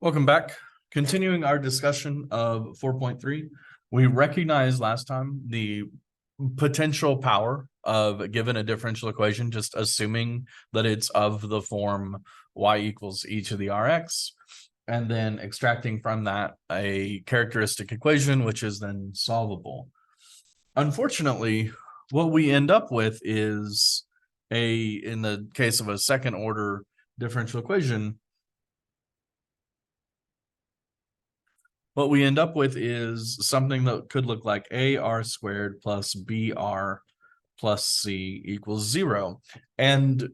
Welcome back. Continuing our discussion of 4.3, we recognized last time the potential power of given a differential equation, just assuming that it's of the form y equals e to the rx, and then extracting from that a characteristic equation, which is then solvable. Unfortunately, what we end up with is in the case of a second order differential equation, what we end up with is something that could look like AR squared plus BR plus C equals 0. And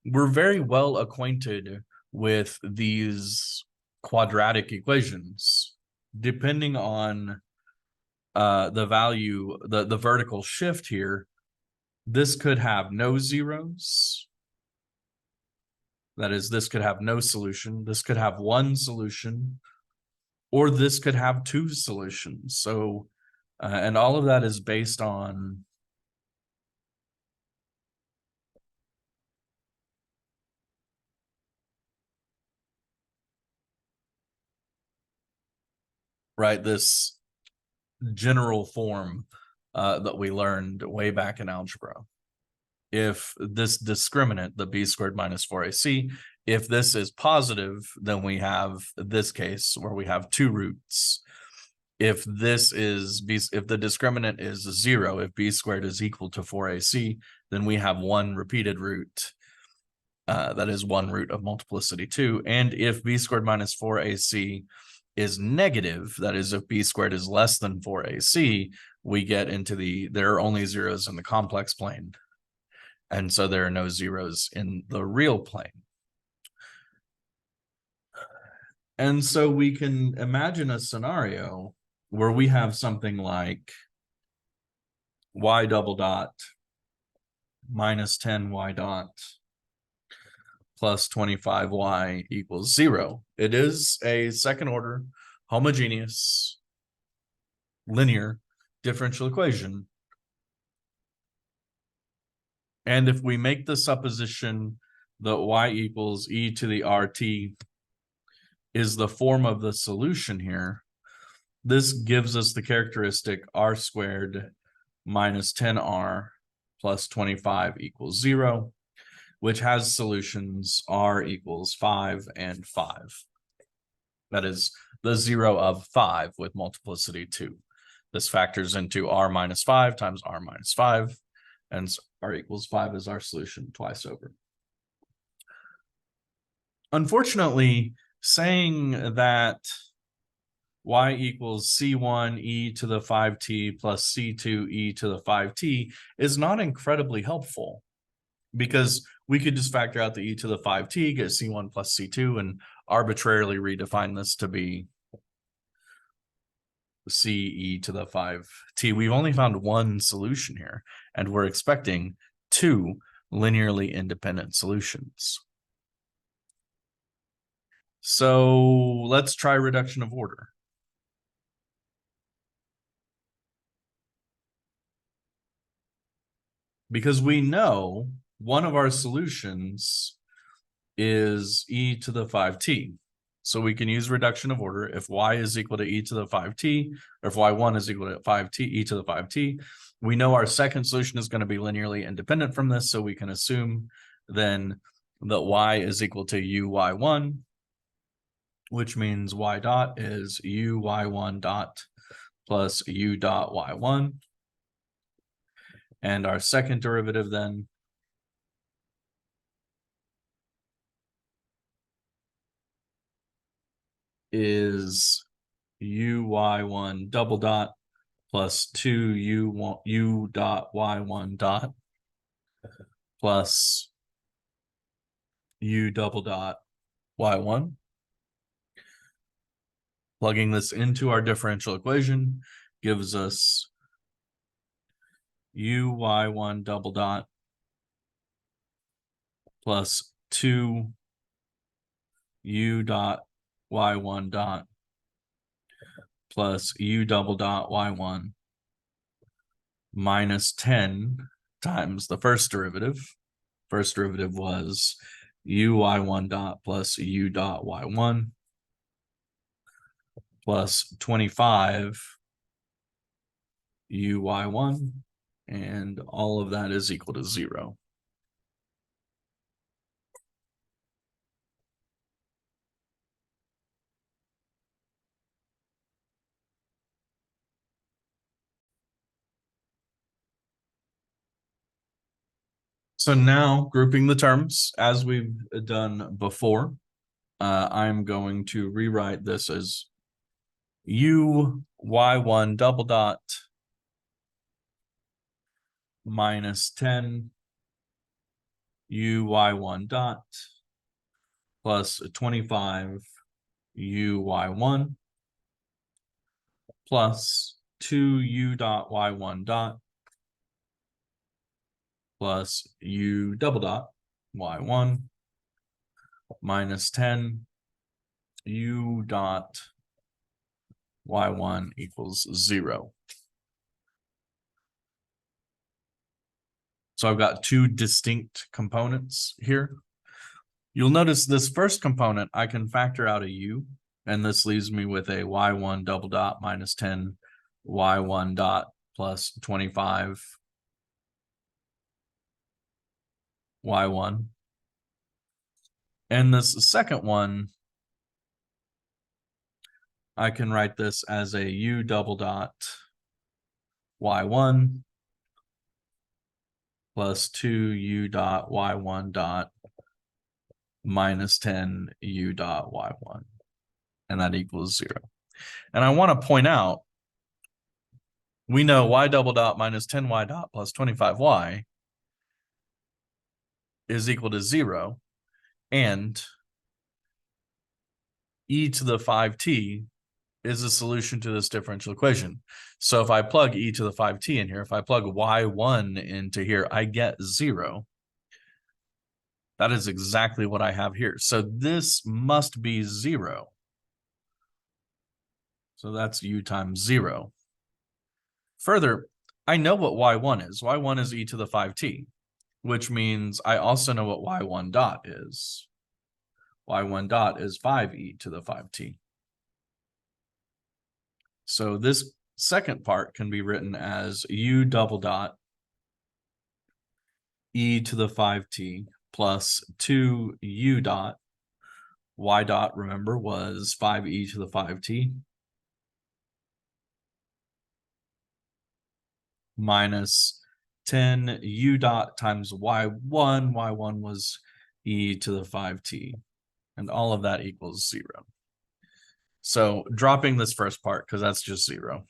we're very well acquainted with these quadratic equations. Depending on the value, the vertical shift here, this could have no zeros. That is, this could have no solution. This could have one solution, or this could have two solutions. So, and all of that is based on this general form that we learned way back in algebra. If this discriminant, the b squared minus 4ac, if this is positive, then we have this case where we have two roots. If this is if the discriminant is 0, if b squared is equal to 4ac, then we have one repeated root. That is one root of multiplicity 2. And if b squared minus 4ac is negative, that is, if b squared is less than 4ac, we get into there are only zeros in the complex plane. And so there are no zeros in the real plane. And so we can imagine a scenario where we have something like y double dot minus 10y dot plus 25y equals 0. It is a second order homogeneous linear differential equation. And if we make the supposition that y equals e to the RT is the form of the solution here, this gives us the characteristic r squared minus 10r plus 25 equals 0, which has solutions r equals 5 and 5. That is the 0 of 5 with multiplicity 2. This factors into r minus 5 times r minus 5, and r equals 5 is our solution twice over. Unfortunately, saying that y equals c1 e to the 5t plus c2 e to the 5t is not incredibly helpful, because we could just factor out the e to the 5t, get c1 plus c2, and arbitrarily redefine this to be c e to the 5t. We've only found one solution here, and we're expecting two linearly independent solutions. So let's try reduction of order. Because we know one of our solutions is e to the 5t. So we can use reduction of order. If y is equal to e to the 5t, or if y1 is equal to 5t, e to the 5t, we know our second solution is going to be linearly independent from this, so we can assume then that y is equal to uy1, which means y dot is uy1 dot plus u dot y1. And our second derivative then is uy1 double dot plus 2 u dot y1 dot plus u double dot y1. Plugging this into our differential equation gives us uy1 double dot plus 2 u dot y1 dot plus u double dot y1 minus 10 times the first derivative. First derivative was uy1 dot plus u dot y1 plus 25 uy1, and all of that is equal to 0. So now, grouping the terms as we've done before, I'm going to rewrite this as uy1 double dot minus 10 uy1 dot plus 25 uy1 plus 2u dot y1 dot plus u double dot y1 minus 10 u dot y1 equals 0. So I've got two distinct components here. You'll notice this first component, I can factor out a u, and this leaves me with a y1 double dot minus 10 y1 dot plus 25 y1. And this second one, I can write this as a u double dot y1 plus 2u dot y1 dot minus 10 u dot y1, and that equals 0. And I want to point out, we know y double dot minus 10y dot plus 25y is equal to 0, and e to the 5t is a solution to this differential equation. So if I plug e to the 5t in here, if I plug y1 into here, I get 0. That is exactly what I have here. So this must be 0. So that's u times 0. Further, I know what y1 is. y1 is e to the 5t, which means I also know what y1 dot is. y1 dot is 5e to the 5t. So this second part can be written as u double dot e to the 5t plus 2u dot, y dot, remember, was 5e to the 5t, minus 10 u dot times y1. y1 was e to the 5t, and all of that equals 0. So dropping this first part, because that's just 0.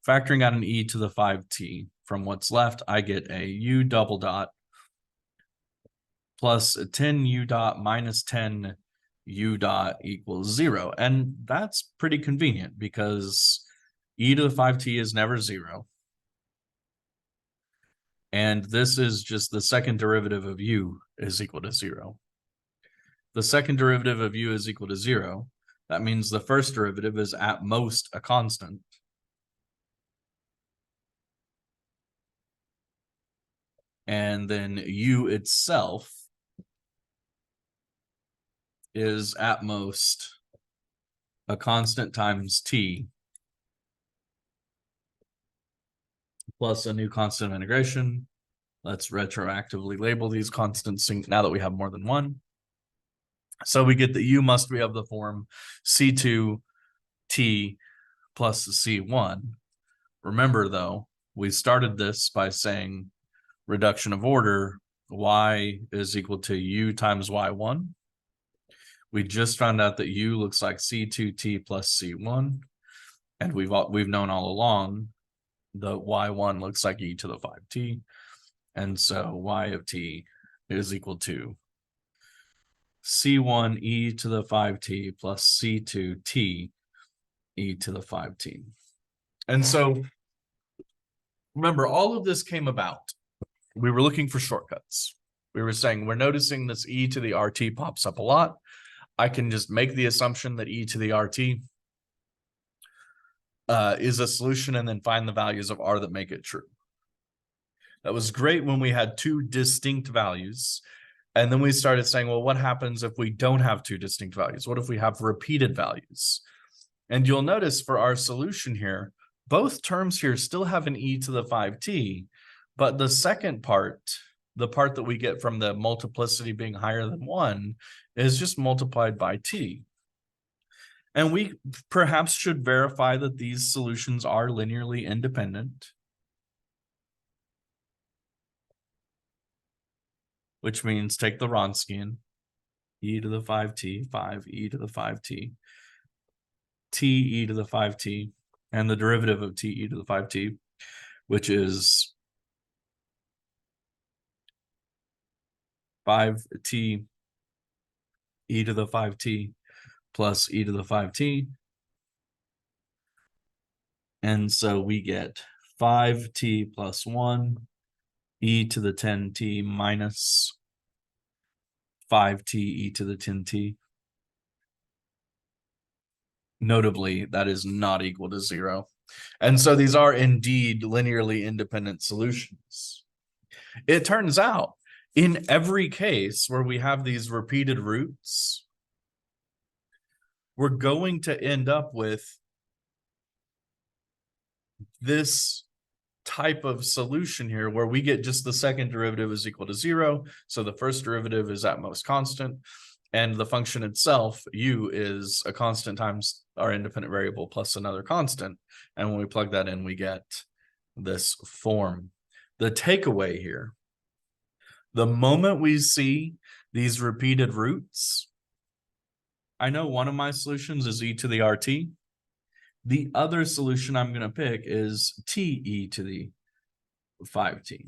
Factoring out an e to the 5t, from what's left, I get a u double dot plus 10 u dot minus 10 u dot equals 0. And that's pretty convenient because e to the 5t is never 0. And this is just the second derivative of u is equal to 0. The second derivative of u is equal to 0. That means the first derivative is at most a constant. And then u itself is at most a constant times t plus a new constant of integration. Let's retroactively label these constants now that we have more than one. So we get that u must be of the form c2t plus c1. Remember, though, we started this by saying reduction of order, y is equal to u times y1. We just found out that u looks like c2t plus c1, and we've known all along the y1 looks like e to the 5t, and so y of t is equal to c1 e to the 5t plus c2 t e to the 5t. And so remember, all of this came about. We were looking for shortcuts. We were saying we're noticing this e to the RT pops up a lot. I can just make the assumption that e to the RT is a solution and then find the values of r that make it true. That was great when we had two distinct values. And then we started saying, well, what happens if we don't have two distinct values? What if we have repeated values? And you'll notice for our solution here, both terms here still have an e to the 5t, but the second part, the part that we get from the multiplicity being higher than 1, is just multiplied by t. And we perhaps should verify that these solutions are linearly independent, which means take the Wronskian, e to the 5t, 5e to the 5t, t e to the 5t, and the derivative of t e to the 5t, which is 5t e to the 5t plus e to the 5t. And so we get 5t plus 1 e to the 10t minus 5t e to the 10t. Notably, that is not equal to 0. And so these are indeed linearly independent solutions. It turns out in every case where we have these repeated roots, we're going to end up with this type of solution here where we get just the second derivative is equal to 0. So the first derivative is at most constant. And the function itself, u, is a constant times our independent variable plus another constant. And when we plug that in, we get this form. The takeaway here, the moment we see these repeated roots, I know one of my solutions is e to the RT. The other solution I'm going to pick is t e to the 5t.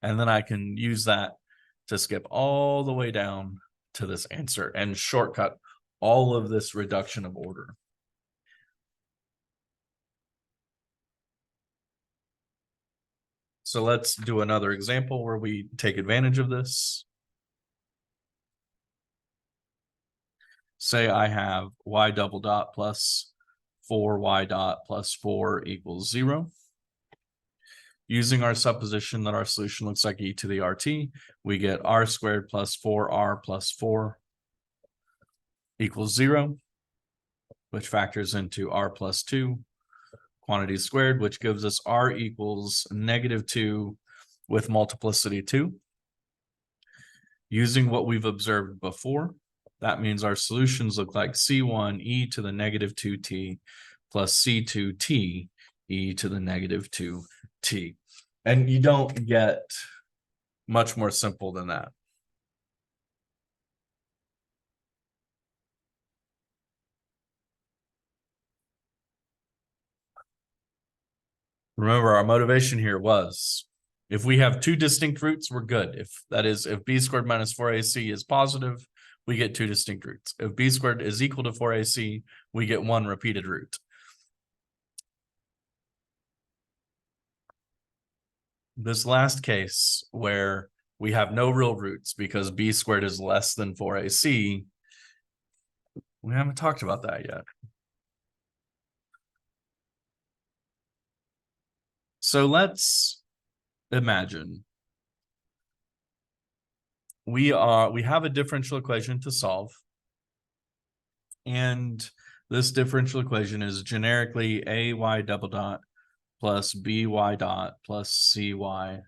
And then I can use that to skip all the way down to this answer and shortcut all of this reduction of order. So let's do another example where we take advantage of this. Say I have y double dot plus 4y dot plus 4 equals 0. Using our supposition that our solution looks like e to the RT, we get r squared plus 4r plus 4 equals 0, which factors into r plus 2 quantity squared, which gives us r equals -2 with multiplicity 2. Using what we've observed before, that means our solutions look like C1 e to the -2t plus C2t e to the -2t. And you don't get much more simple than that. Remember, our motivation here was, if we have two distinct roots, we're good. If b squared minus 4ac is positive, we get two distinct roots. If b squared is equal to 4ac, we get one repeated root. This last case where we have no real roots because b squared is less than 4ac, we haven't talked about that yet. So let's imagine we have a differential equation to solve, and this differential equation is generically ay double dot plus by dot plus cy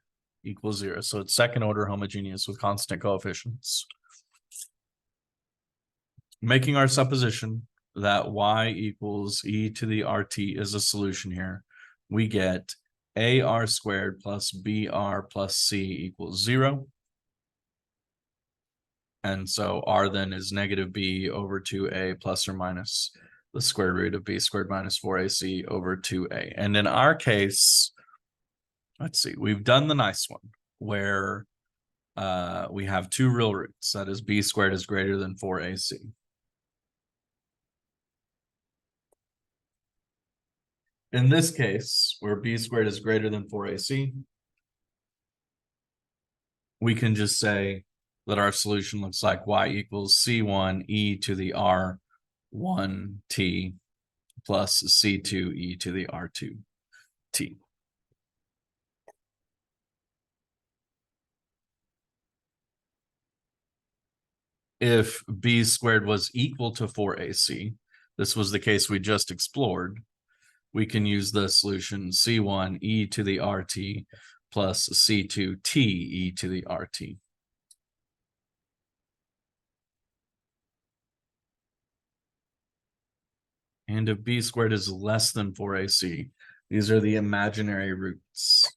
equals 0. So it's second order homogeneous with constant coefficients. Making our supposition that y equals e to the RT is a solution here, we get ar squared plus br plus c equals 0. And so r then is -b over 2a plus or minus the square root of b squared minus 4ac over 2a. And in our case, let's see, we've done the nice one where we have two real roots. That is, b squared is greater than 4ac. In this case, where b squared is greater than 4ac, we can just say that our solution looks like y equals c1 e to the r1t plus c2 e to the r2t. If b squared was equal to 4ac, this was the case we just explored, we can use the solution C1 e to the RT plus C2 t e to the RT. And if b squared is less than 4ac, these are the imaginary roots.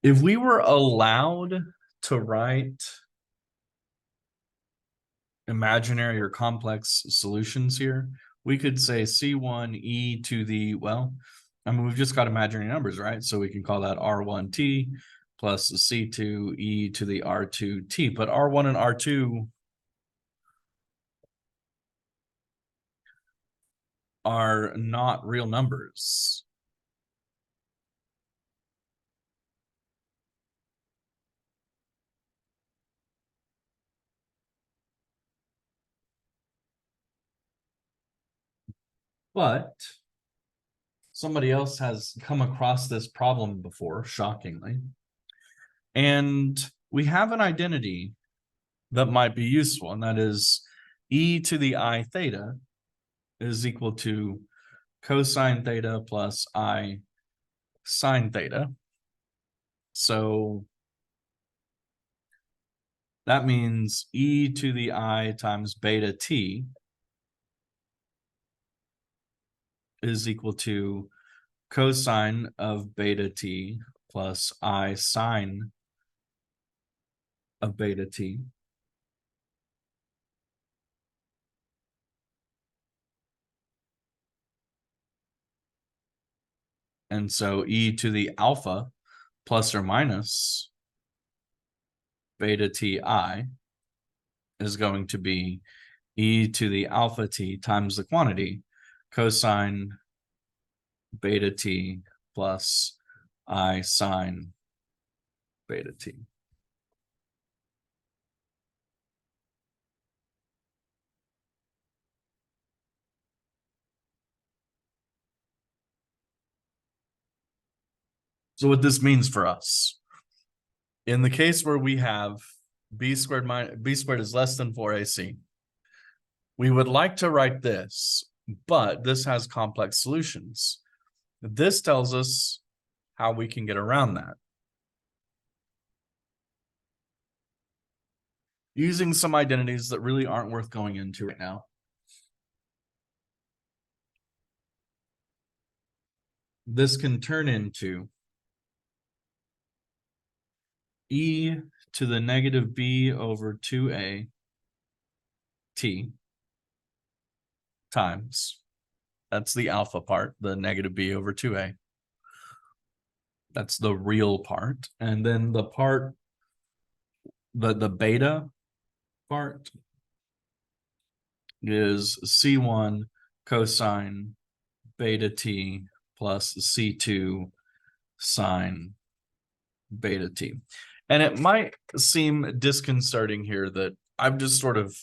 If we were allowed to write imaginary or complex solutions here, we could say C1 e to the, well, I mean, we've just got imaginary numbers, right? So we can call that R1t plus C2 e to the R2t, but R1 and R2 are not real numbers. But somebody else has come across this problem before, shockingly. And we have an identity that might be useful, and that is e to the I theta is equal to cosine theta plus I sine theta. So that means e to the I times beta t is equal to cosine of beta t plus I sine of beta t. And so e to the alpha plus or minus beta ti is going to be e to the alpha t times the quantity cosine beta t plus I sine beta t. So what this means for us, in the case where we have b squared is less than 4ac, we would like to write this, but this has complex solutions. This tells us how we can get around that. Using some identities that really aren't worth going into right now. This can turn into e to the negative b over 2a t times, that's the alpha part, the negative b over 2a. That's the real part. And then the part, the beta part is C1 cosine beta t plus C2 sine beta t. And it might seem disconcerting here that I've just sort of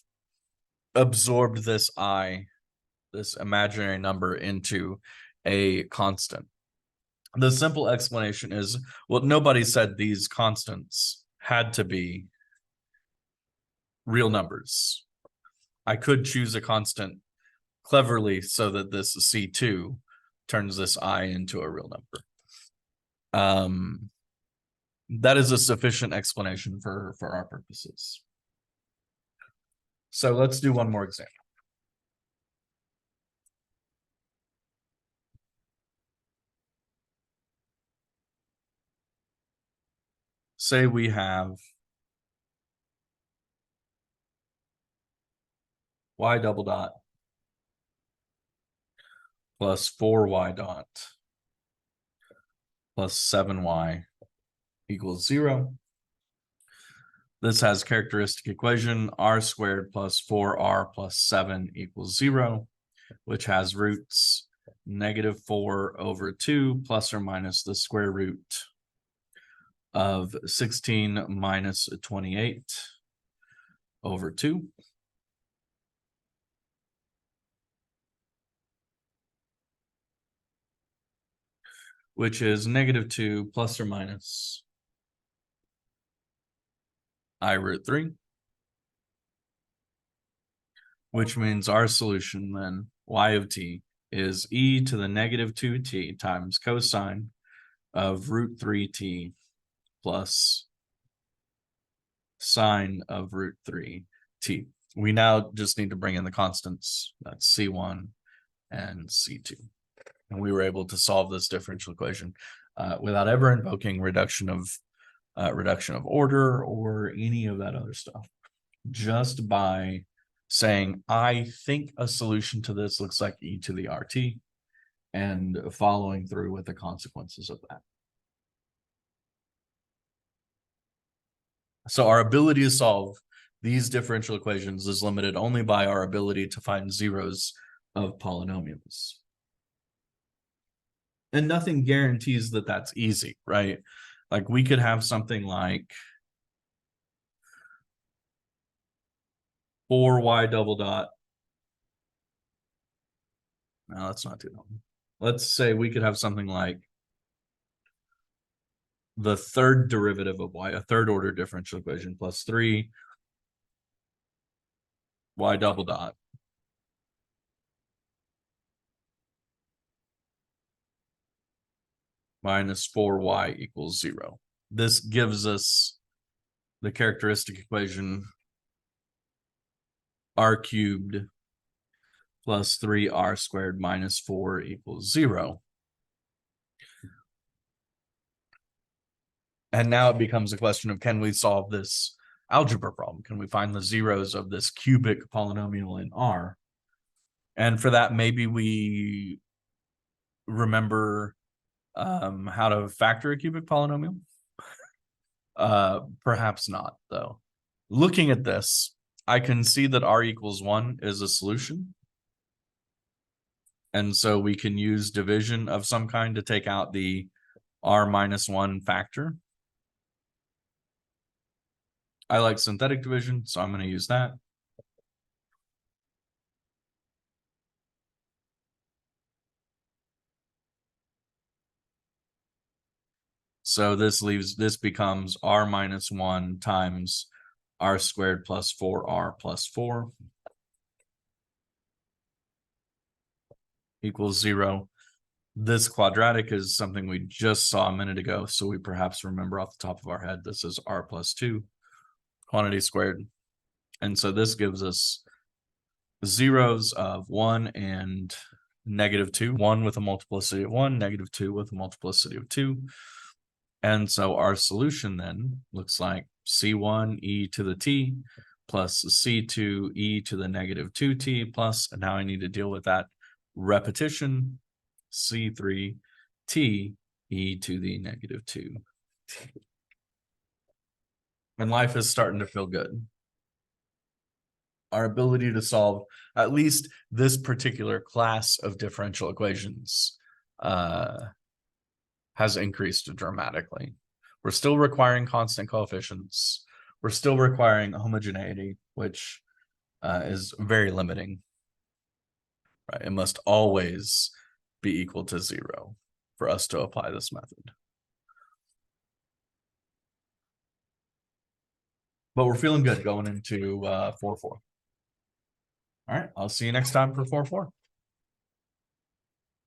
absorbed this imaginary number into a constant. The simple explanation is, well, nobody said these constants had to be real numbers. I could choose a constant cleverly so that this C2 turns this I into a real number. That is a sufficient explanation for our purposes. So let's do one more example. Say we have y double dot plus 4y dot plus 7y equals 0. This has characteristic equation r squared plus 4r plus 7 equals 0, which has roots negative 4 over 2 plus or minus the square root of 16 minus 28 over 2. Which is negative 2 plus or minus I root 3. which means our solution then, y of t, is e to the negative 2t times cosine of root 3t plus sine of root 3t. We now just need to bring in the constants. That's c1 and c2. And we were able to solve this differential equation without ever invoking reduction of order or any of that other stuff. Just by saying, I think a solution to this looks like e to the RT, and following through with the consequences of that. So our ability to solve these differential equations is limited only by our ability to find zeros of polynomials. And nothing guarantees that that's easy, right? Like we could have something like 4y double dot. No, that's not too long. Let's say we could have something like the third derivative of y, a third order differential equation, plus 3 y double dot minus 4y equals 0. This gives us the characteristic equation r cubed plus 3r squared minus 4 equals 0. And now it becomes a question of, can we solve this algebra problem? Can we find the zeros of this cubic polynomial in R? And for that, maybe we remember how to factor a cubic polynomial. Perhaps not, though. Looking at this, I can see that R equals 1 is a solution. And so we can use division of some kind to take out the R minus 1 factor. I like synthetic division, so I'm going to use that. So this becomes R minus 1 times R squared plus 4R plus 4 equals 0. This quadratic is something we just saw a minute ago, so we perhaps remember off the top of our head, this is R plus 2 quantity squared. And so this gives us zeros of 1 and negative 2, 1 with a multiplicity of 1, negative 2 with a multiplicity of 2. And so our solution then looks like C1 e to the t plus C2 e to the negative 2t plus, and now I need to deal with that repetition, C3 t e to the negative 2. And life is starting to feel good. Our ability to solve at least this particular class of differential equations has increased dramatically. We're still requiring constant coefficients. We're still requiring homogeneity, which is very limiting. Right? It must always be equal to 0 for us to apply this method. But we're feeling good going into 4-4. All right, I'll see you next time for 4-4.